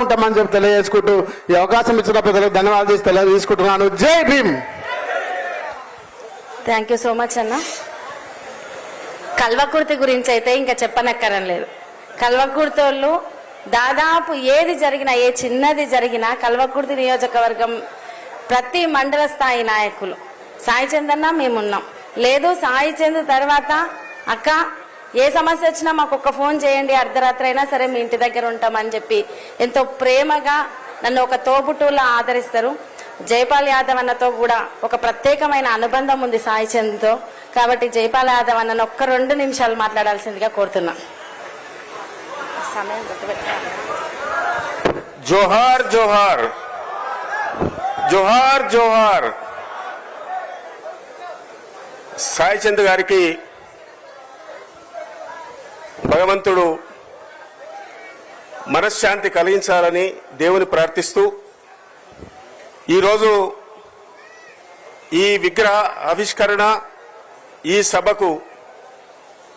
ఉంటామని చెప్పి తెలియజేసుకుంటూ ఈ అవకాశం ఇచ్చిన ప్రజలకు ధన్యవాదాలు తెలియజేసుకుంటున్నాను. జై Bhim. Thank you so much అన్న. కల్వకుర్తి గురించి అయితే ఇంకా చెప్పనక్కరం లేదు. కల్వకుర్తి వాళ్ళు దాదాపు ఏది జరిగినా, ఏ చిన్నది జరిగినా కల్వకుర్తి నియోజకవర్గం ప్రతి మండల స్థాయి నాయకులు సాయి చందన్న మేమున్నాం. లేదు సాయి చంద్ తర్వాత అక్క ఏ సమస్య వచ్చినా మాకు ఒక్క ఫోన్ చేయండి, అర్ధరాత్రి అయినా సరే మీ ఇంటి దగ్గర ఉంటామని చెప్పి ఎంతో ప్రేమగా నన్ను ఒక తోబుట్టులా ఆదరిస్తారు. జైపాల్ యాదవ్ అన్నతో కూడా ఒక ప్రత్యేకమైన అనుబంధం ఉంది సాయి చంద్తో. కాబట్టి జైపాల్ యాదవ్ అన్నను ఒక్క 2 నిమిషాలు మాట్లాడాల్సిందిగా కోరుతున్నా. సమయం గుర్తుపెట్టాలి. జోహార్ జోహార్ జోహార్ జోహార్. సాయి చంద్ గారికి భగవంతుడు మనశ్శాంతి కలిగించాలని దేవుని ప్రార్థిస్తూ ఈరోజు ఈ విగ్రహ ఆవిష్కరణ ఈ సభకు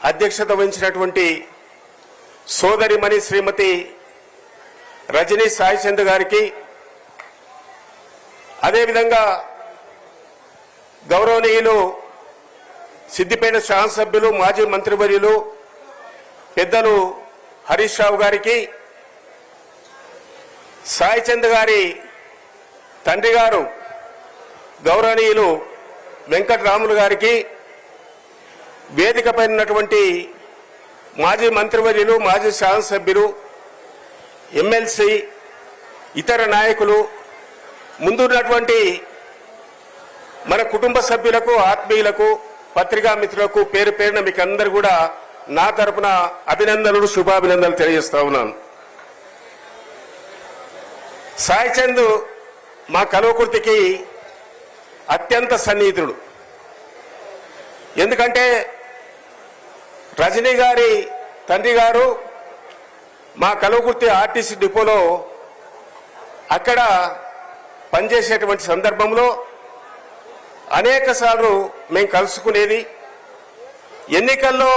అధ్యక్షత వహించినటువంటి సోదరిమణి శ్రీమతి రజనీ సాయి చంద్ గారికి, అదేవిధంగా గౌరవనీయులు సిద్దిపేట శాసనసభ్యులు మాజీ మంత్రివర్యులు పెద్దలు హరీష్ రావు గారికి, సాయి చంద్ గారి తండ్రి గారు గౌరవనీయులు వెంకటరాములు గారికి, వేదికపై ఉన్నటువంటి మాజీ మంత్రివర్యులు మాజీ శాసనసభ్యులు ఎమ్మెల్సీ ఇతర నాయకులు, ముందున్నటువంటి మన కుటుంబ సభ్యులకు ఆత్మీయులకు పత్రికా మిత్రులకు పేరు పేరున మీకు అందరు కూడా నా తరపున అభినందనలు శుభాభినందనలు తెలియజేస్తా ఉన్నాను. సాయి చంద్ మా కల్వకుర్తికి అత్యంత సన్నిహితుడు. ఎందుకంటే రజనీ గారి తండ్రి గారు మా కల్వకుర్తి ఆర్టీసీ డిపోలో అక్కడ పనిచేసేటువంటి సందర్భంలో అనేక సార్లు మేము కలుసుకునేది. ఎన్నికల్లో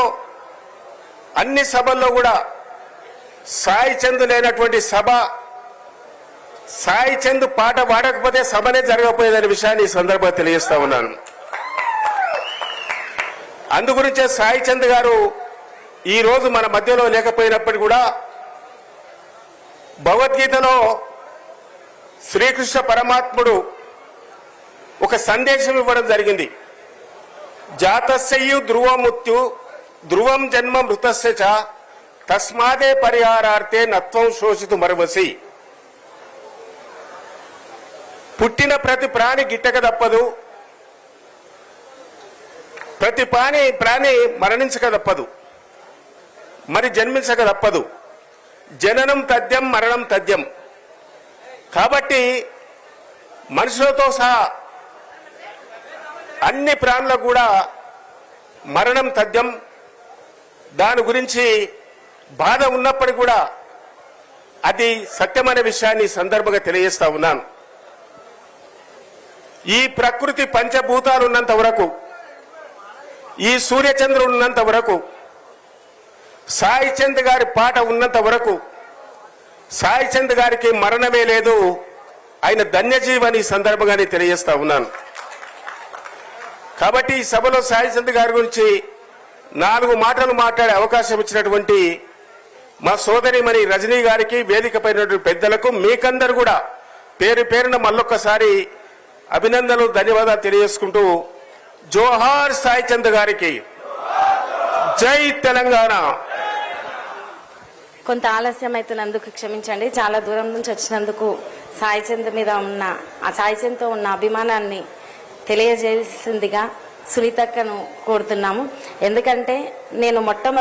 అన్ని సభల్లో కూడా సాయి చంద్ లేనటువంటి సభ, సాయి చంద్ పాట పాడకపోతే సభనే జరగకపోయేదనే విషయాన్ని ఈ సందర్భంగా తెలియజేస్తా ఉన్నాను. అందుగురించే సాయి చంద్ గారు ఈ రోజు మన మధ్యలో లేకపోయినప్పటికీ కూడా భగవద్గీతలో శ్రీకృష్ణ పరమాత్ముడు ఒక సందేశం ఇవ్వడం జరిగింది. జాతస్యు ధ్రువముత్యు ధ్రువం జన్మ మృతస్య చ తస్మాదే పరిహారార్థే నత్వం శోషితు మరవసి. పుట్టిన ప్రతి ప్రాణి గిట్టక తప్పదు, ప్రతి ప్రాణి మరణించక తప్పదు, మరి జన్మించక తప్పదు. జననం తథ్యం మరణం తథ్యం. కాబట్టి మనుషులతో సహా అన్ని ప్రాణులకు కూడా మరణం తథ్యం. దాని గురించి బాధ ఉన్నప్పటికీ కూడా అది సత్యమైన విషయాన్ని సందర్భంగా తెలియజేస్తా ఉన్నాను. ఈ ప్రకృతి పంచభూతాలు ఉన్నంత వరకు, ఈ సూర్యచంద్రులు ఉన్నంత వరకు, సాయి చంద్ గారి పాట ఉన్నంత వరకు సాయి చంద్ గారికి మరణమే లేదు. ఆయన ధన్యజీవని సందర్భంగానే తెలియజేస్తా ఉన్నాను. కాబట్టి ఈ సభలో సాయి చంద్ గారి గురించి 4 మాటలు మాట్లాడే అవకాశం ఇచ్చినటువంటి మా సోదరిమణి రజనీ గారికి, వేదికపైన పెద్దలకు, మీకందరూ కూడా పేరు పేరున మళ్ళొక్కసారి అభినందనలు ధన్యవాదాలు తెలియజేసుకుంటూ జోహార్ సాయి చంద్ గారికి. జై తెలంగాణ. కొంత ఆలస్యం అవుతున్నందుకు క్షమించండి. చాలా దూరం నుంచి వచ్చినందుకు సాయి చంద్ మీద ఉన్న ఆ సాయి చంద్తో ఉన్న అభిమానాన్ని తెలియజేసిందిగా సునీతక్కను కోరుతున్నాము. ఎందుకంటే నేను మొట్టమొదటి